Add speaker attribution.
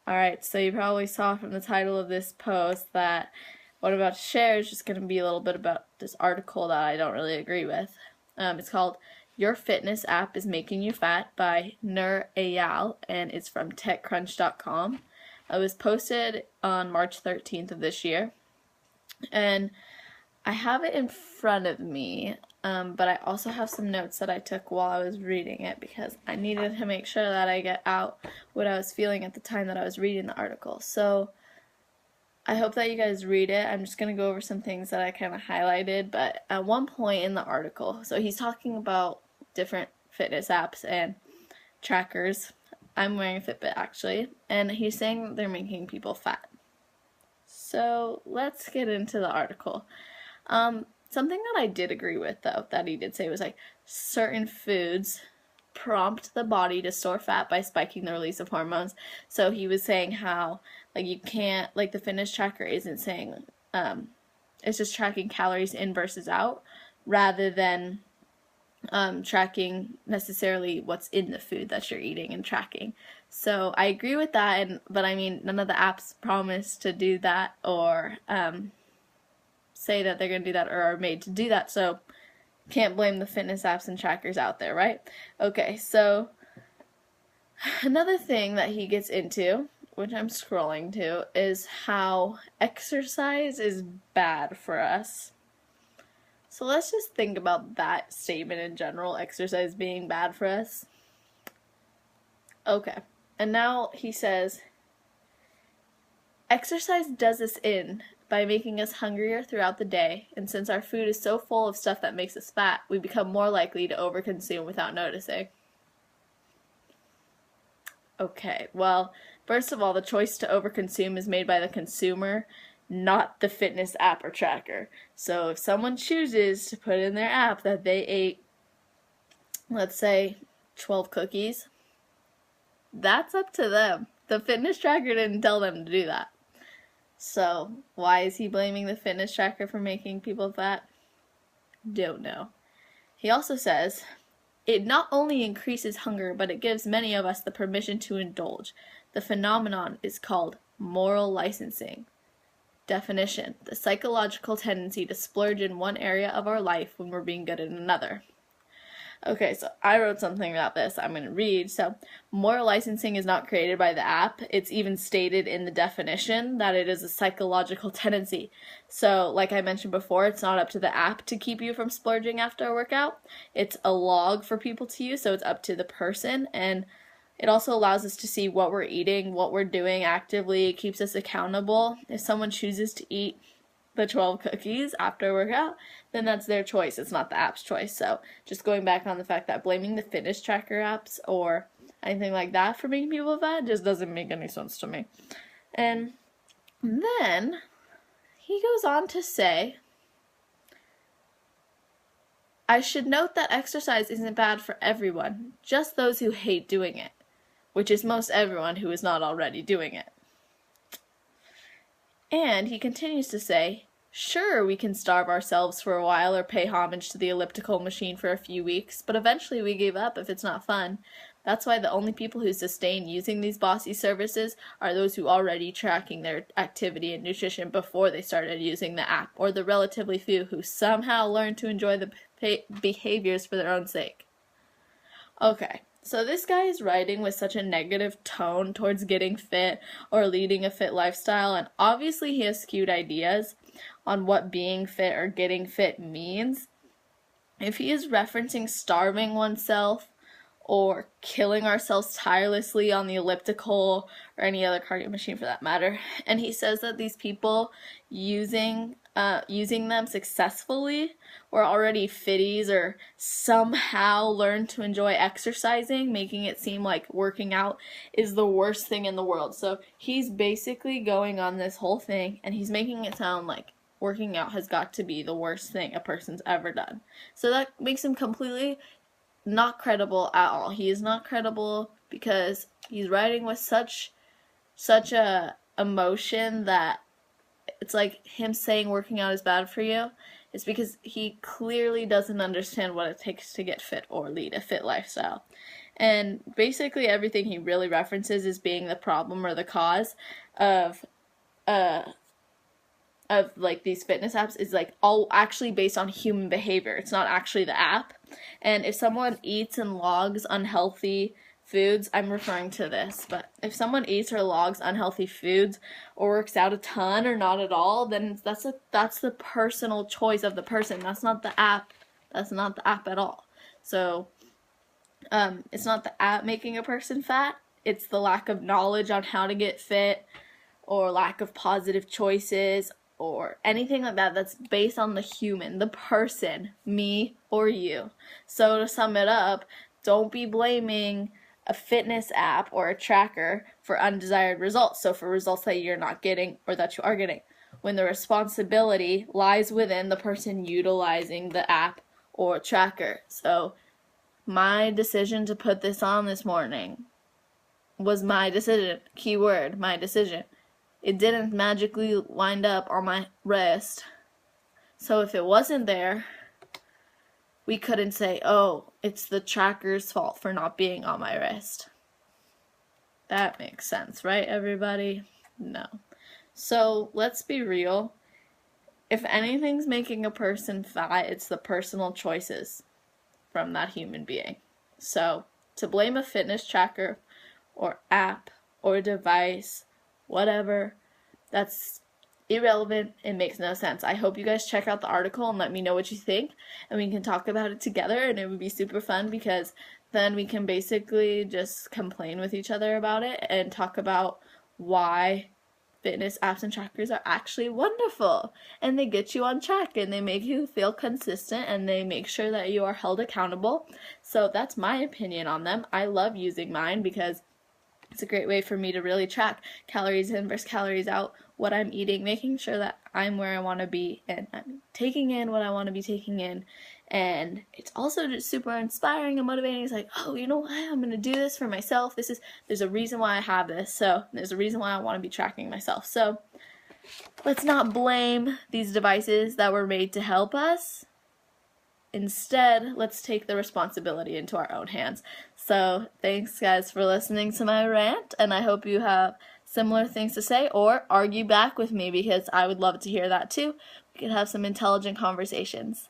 Speaker 1: Alright, so you probably saw from the title of this post that what I'm about to share is just going to be a little bit about this article that I don't really agree with. It's called Your Fitness App is Making You Fat by Nur Eyal, and it's from TechCrunch.com. It was posted on March 13th of this year, and I have it in front of me, but I also have some notes that I took while I was reading it because I needed to make sure that I get out what I was feeling at the time that I was reading the article. So I hope that you guys read it. I'm just going to go over some things that I kind of highlighted, but at one point in the article, so he's talking about different fitness apps and trackers. I'm wearing a Fitbit actually, and he's saying that they're making people fat. So let's get into the article. Something that I did agree with, though, that he did say was like certain foods prompt the body to store fat by spiking the release of hormones. So he was saying how like you can't, like the fitness tracker isn't saying it's just tracking calories in versus out rather than tracking necessarily what's in the food that you're eating and tracking. So I agree with that, but I mean none of the apps promise to do that or say that they're going to do that or are made to do that, so can't blame the fitness apps and trackers out there, right? Okay, so another thing that he gets into, which I'm scrolling to, is how exercise is bad for us. So let's just think about that statement in general, exercise being bad for us. Okay, and now he says, exercise does us in by making us hungrier throughout the day, and since our food is so full of stuff that makes us fat, we become more likely to overconsume without noticing. Okay, well, first of all, the choice to overconsume is made by the consumer, not the fitness app or tracker. So if someone chooses to put in their app that they ate, let's say, 12 cookies, that's up to them. The fitness tracker didn't tell them to do that. So, why is he blaming the fitness tracker for making people fat? Don't know. He also says, it not only increases hunger, but it gives many of us the permission to indulge. The phenomenon is called moral licensing. Definition: the psychological tendency to splurge in one area of our life when we're being good in another. Okay, so I wrote something about this I'm going to read. So, moral licensing is not created by the app. It's even stated in the definition that it is a psychological tendency. So, like I mentioned before, it's not up to the app to keep you from splurging after a workout. It's a log for people to use, so it's up to the person. And it also allows us to see what we're eating, what we're doing actively. It keeps us accountable. If someone chooses to eat the 12 cookies after a workout, then that's their choice. It's not the app's choice. So just going back on the fact that blaming the fitness tracker apps or anything like that for making people fat just doesn't make any sense to me. And then he goes on to say, I should note that exercise isn't bad for everyone, just those who hate doing it, which is most everyone who is not already doing it. And he continues to say, sure, we can starve ourselves for a while or pay homage to the elliptical machine for a few weeks, but eventually we give up if it's not fun. That's why the only people who sustain using these bossy services are those who already tracking their activity and nutrition before they started using the app, or the relatively few who somehow learned to enjoy the behaviors for their own sake. Okay. So this guy is writing with such a negative tone towards getting fit or leading a fit lifestyle, and obviously he has skewed ideas on what being fit or getting fit means. If he is referencing starving oneself or killing ourselves tirelessly on the elliptical or any other cardio machine for that matter, and he says that these people using them successfully or already fitties or somehow learned to enjoy exercising, making it seem like working out is the worst thing in the world. So he's basically going on this whole thing and he's making it sound like working out has got to be the worst thing a person's ever done. So that makes him completely not credible at all. He is not credible because he's writing with such a emotion that it's like him saying working out is bad for you. It's because he clearly doesn't understand what it takes to get fit or lead a fit lifestyle. And basically everything he really references is being the problem or the cause of like these fitness apps is like all actually based on human behavior. It's not actually the app. And if someone eats and logs unhealthy foods, I'm referring to this, but if someone eats or logs unhealthy foods or works out a ton or not at all, then that's the personal choice of the person. That's not the app. That's not the app at all. So it's not the app making a person fat. It's the lack of knowledge on how to get fit, or lack of positive choices, or anything like that that's based on the human, the person, me or you. So to sum it up, don't be blaming a fitness app or a tracker for undesired results. So for results that you're not getting or that you are getting, when the responsibility lies within the person utilizing the app or tracker. So my decision to put this on this morning was my decision. Keyword, my decision. It didn't magically wind up on my wrist. So if it wasn't there, we couldn't say, oh, it's the tracker's fault for not being on my wrist. That makes sense, right, everybody? No. So let's be real. If anything's making a person fat, it's the personal choices from that human being. So to blame a fitness tracker or app or device, whatever, that's irrelevant. It makes no sense. I hope you guys check out the article and let me know what you think, and we can talk about it together, and it would be super fun because then we can basically just complain with each other about it and talk about why fitness apps and trackers are actually wonderful, and they get you on track, and they make you feel consistent, and they make sure that you are held accountable. So that's my opinion on them. I love using mine because it's a great way for me to really track calories in versus calories out, what I'm eating, making sure that I'm where I want to be, and I'm taking in what I want to be taking in. And it's also just super inspiring and motivating. It's like, oh, you know what? I'm going to do this for myself. There's a reason why I have this. So there's a reason why I want to be tracking myself. So let's not blame these devices that were made to help us. Instead, let's take the responsibility into our own hands. So thanks, guys, for listening to my rant, and I hope you have similar things to say or argue back with me, because I would love to hear that too. We could have some intelligent conversations.